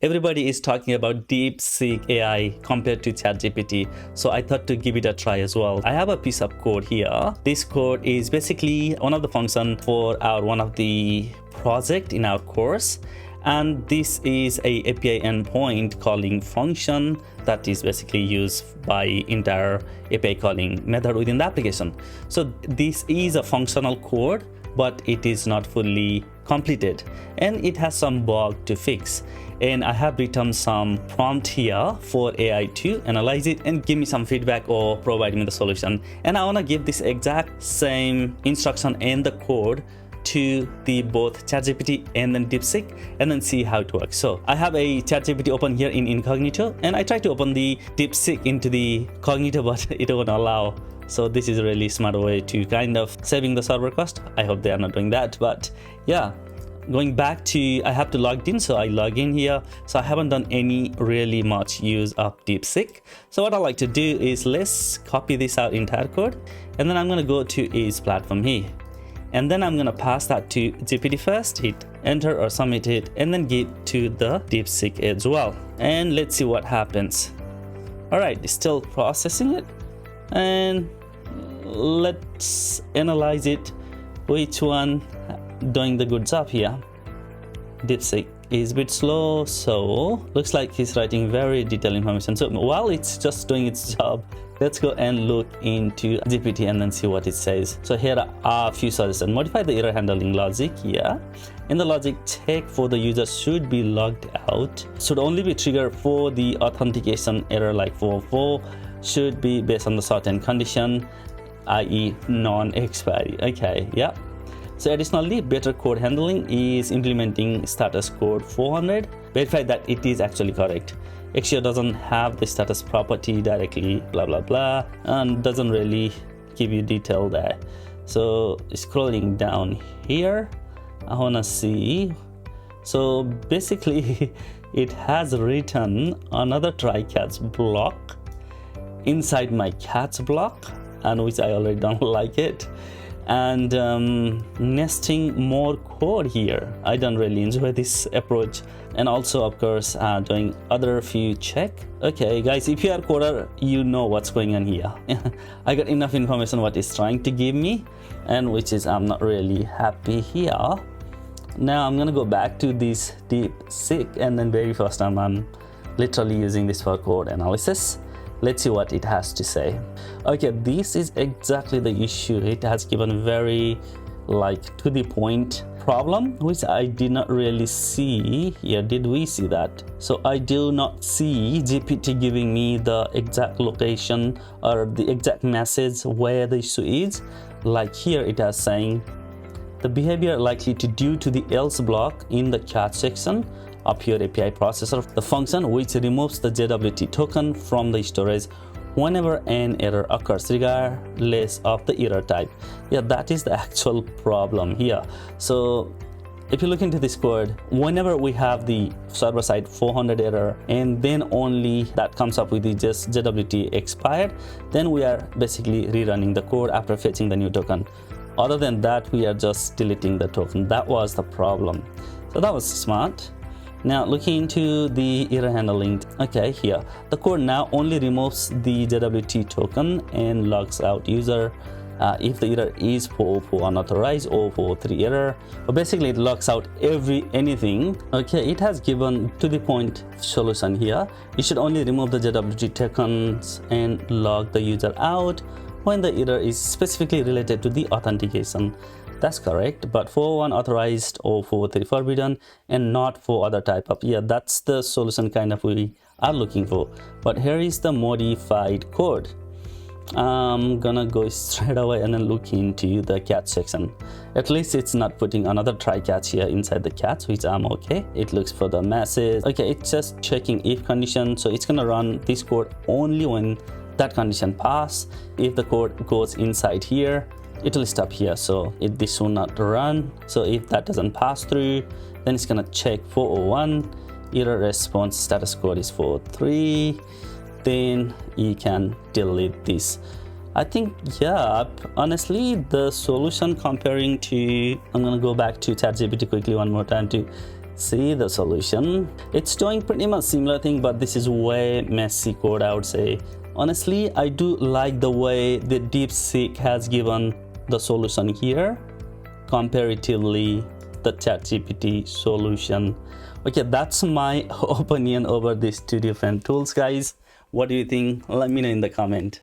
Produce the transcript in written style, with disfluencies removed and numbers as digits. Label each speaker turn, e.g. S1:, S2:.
S1: Everybody is talking about DeepSeek AI compared to ChatGPT, so I thought to give it a try as well. I have a piece of code here. This code is basically one of the function for one of the project in our course, and this is a API endpoint calling function that is basically used by entire API calling method within the application. So this is a functional code, but it is not fully completed and it has some bug to fix. And I have written some prompt here for AI to analyze it and give me some feedback or provide me the solution. And I want to give this exact same instruction and the code to the both ChatGPT and then DeepSeek and then see how it works. So I have a ChatGPT open here in Incognito, and I try to open the DeepSeek into the Cognito, but it won't allow. So this is a really smart way to kind of saving the server cost. I hope they are not doing that, but yeah. Going back to, I have to log in, so I log in here. So I haven't done any really much use of DeepSeek. So what I like to do is let's copy this out entire code, and then I'm going to go to its platform here. And then I'm going to pass that to GPT first, hit enter or submit it, and then get to the DeepSeek as well. And let's see what happens. All right, it's still processing it. And let's analyze it. Which one doing the good job here? DeepSeek is a bit slow, so looks like he's writing very detailed information. So while it's just doing its job, let's go and look into GPT and then see what it says. So here are a few suggestions. Modify the error handling logic here. In the logic, check for the user should be logged out. Should only be triggered for the authentication error like 404. Should be based on the certain condition, i.e. non-expiry. Okay, yeah. So additionally, better code handling is implementing status code 400. Verify that it is actually correct. 𝗙𝗂𝗋 doesn't have the status property directly, blah blah blah, and doesn't really give you detail there. So scrolling down here, I wanna see. So basically, it has written another try catch block inside my catch block, and which I already don't like it. And nesting more code here. I don't really enjoy this approach. And also, of course, doing other few check. Okay, guys, if you are coder, you know what's going on here. I got enough information what it's trying to give me, and which is I'm not really happy here. Now I'm gonna go back to this DeepSeek, and then very first time I'm literally using this for code analysis. Let's see what it has to say. Okay, this is exactly the issue. It has given very to the point problem, which I did not really see here. Did we see that? So I do not see GPT giving me the exact location or the exact message where the issue is. Like here it is saying the behavior likely to due to the else block in the catch section of your API processor, the function which removes the JWT token from the storage whenever an error occurs, regardless of the error type. Yeah, that is the actual problem here. So if you look into this code, whenever we have the server side 400 error and then only that comes up with the just JWT expired, then we are basically rerunning the code after fetching the new token. Other than that, we are just deleting the token. That was the problem. So that was smart. Now looking into the error handling, okay, here the code now only removes the JWT token and logs out user if the error is 404 unauthorized or 403 error. But basically it logs out anything. Okay, it has given to the point solution here. You should only remove the JWT tokens and log the user out when the error is specifically related to the authentication. That's correct, but for one authorized or for 3 forbidden and not for other type of, yeah, that's the solution kind of we are looking for. But here is the modified code. I'm gonna go straight away and then look into the catch section. At least it's not putting another try catch here inside the catch, which I'm okay. It looks for the message. Okay, it's just checking if condition, so it's gonna run this code only when that condition pass. If the code goes inside here, it will stop here, so this will not run. So if that doesn't pass through, then it's gonna check 401, error response status code is 43, then you can delete this. I think, yeah, honestly the solution comparing to, I'm gonna go back to ChatGPT quickly one more time to See the solution. It's doing pretty much similar thing, but this is way messy code, I would say. Honestly, I do like the way the DeepSeek has given the solution here comparatively the ChatGPT solution. Okay, that's my opinion over these two different tools, guys. What do you think? Let me know in the comment.